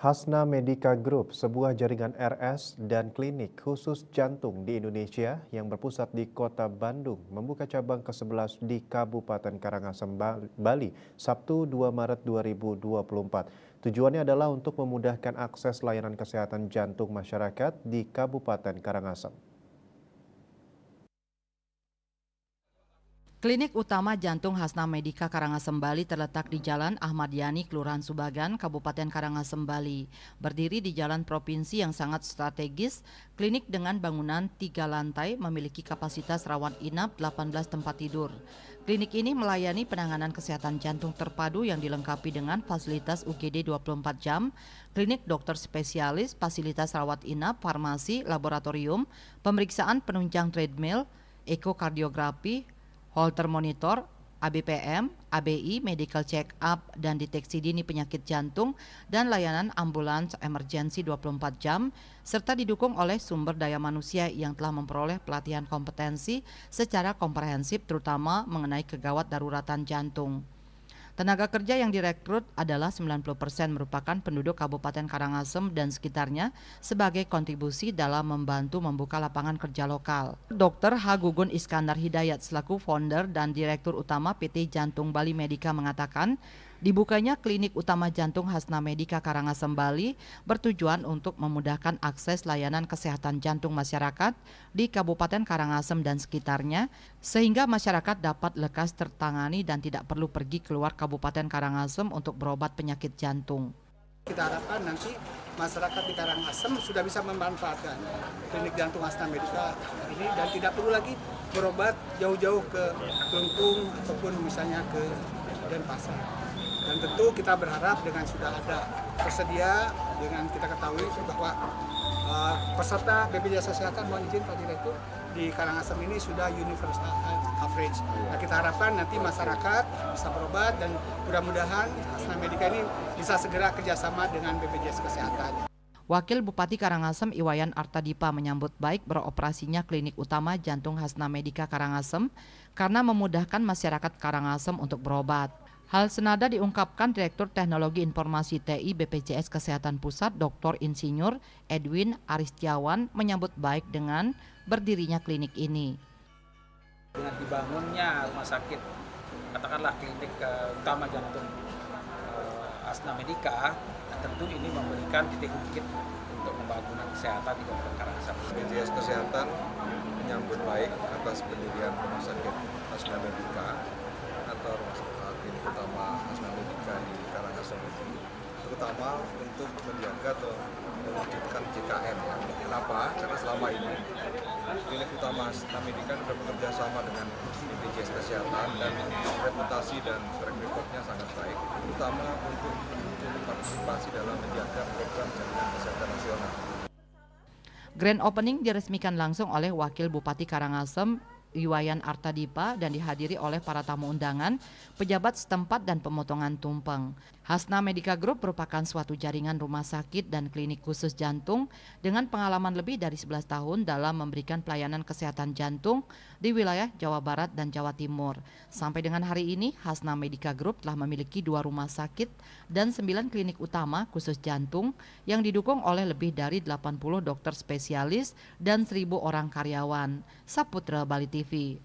Hasna Medica Group, sebuah jaringan RS dan klinik khusus jantung di Indonesia yang berpusat di Kota Bandung, membuka cabang ke-11 di Kabupaten Karangasem, Bali, Sabtu 2 Maret 2024. Tujuannya adalah untuk memudahkan akses layanan kesehatan jantung masyarakat di Kabupaten Karangasem. Klinik utama Jantung Hasna Medica Karangasem Bali terletak di Jalan Ahmad Yani, Kelurahan Subagan, Kabupaten Karangasem Bali. Berdiri di jalan provinsi yang sangat strategis, klinik dengan bangunan 3 lantai memiliki kapasitas rawat inap 18 tempat tidur. Klinik ini melayani penanganan kesehatan jantung terpadu yang dilengkapi dengan fasilitas UGD 24 jam, klinik dokter spesialis, fasilitas rawat inap, farmasi, laboratorium, pemeriksaan penunjang treadmill, ekokardiografi, Holter monitor, ABPM, ABI, medical check up dan deteksi dini penyakit jantung dan layanan ambulans emergensi 24 jam serta didukung oleh sumber daya manusia yang telah memperoleh pelatihan kompetensi secara komprehensif terutama mengenai kegawat daruratan jantung. Tenaga kerja yang direkrut adalah 90% merupakan penduduk Kabupaten Karangasem dan sekitarnya sebagai kontribusi dalam membantu membuka lapangan kerja lokal. Dr. H. Gugun Iskandar Hidayat selaku founder dan direktur utama PT Jantung Bali Medica mengatakan, dibukanya klinik utama Jantung Hasna Medica Karangasem Bali bertujuan untuk memudahkan akses layanan kesehatan jantung masyarakat di Kabupaten Karangasem dan sekitarnya sehingga masyarakat dapat lekas tertangani dan tidak perlu pergi keluar Kabupaten Karangasem untuk berobat penyakit jantung. Kita harapkan nanti masyarakat di Karangasem sudah bisa memanfaatkan klinik Jantung Hasna Medica ini dan tidak perlu lagi berobat jauh-jauh ke Kelungkung ataupun misalnya ke Denpasar. Dan tentu kita berharap dengan sudah ada tersedia, dengan kita ketahui bahwa peserta BPJS Kesehatan, mohon izin Pak Direktur, di Karangasem ini sudah universal coverage. Nah, kita harapkan nanti masyarakat bisa berobat dan mudah-mudahan Hasna Medica ini bisa segera kerjasama dengan BPJS Kesehatan. Wakil Bupati Karangasem Iwayan Artadipa menyambut baik beroperasinya klinik utama Jantung Hasna Medica Karangasem karena memudahkan masyarakat Karangasem untuk berobat. Hal senada diungkapkan Direktur Teknologi Informasi TI BPJS Kesehatan Pusat Dr. Insinyur Edwin Aristiawan menyambut baik dengan berdirinya klinik ini. Dengan dibangunnya rumah sakit, katakanlah klinik utama jantung Hasna Medica, tentu ini memberikan titik bangkit untuk pembangunan kesehatan di Kabupaten Karangasem. BPJS Kesehatan menyambut baik atas pendirian rumah sakit Hasna Medica atau rumah sakit klinik utama Hasna Medica di Karangasem ini, terutama untuk menjaga atau mewujudkan JKN. Kenapa? Karena selama ini klinik utama Hasna Medica sudah bekerja sama dengan BPJS Kesehatan dan reputasi dan track record-nya sangat baik, terutama untuk partisipasi dalam menjaga program jaminan kesehatan nasional. Grand opening diresmikan langsung oleh Wakil Bupati Karangasem Iwayan Artadipa dan dihadiri oleh para tamu undangan, pejabat setempat dan pemotongan tumpeng. Hasna Medica Group merupakan suatu jaringan rumah sakit dan klinik khusus jantung dengan pengalaman lebih dari 11 tahun dalam memberikan pelayanan kesehatan jantung di wilayah Jawa Barat dan Jawa Timur. Sampai dengan hari ini, Hasna Medica Group telah memiliki 2 rumah sakit dan 9 klinik utama khusus jantung yang didukung oleh lebih dari 80 dokter spesialis dan 1.000 orang karyawan. Saputra Bali TV.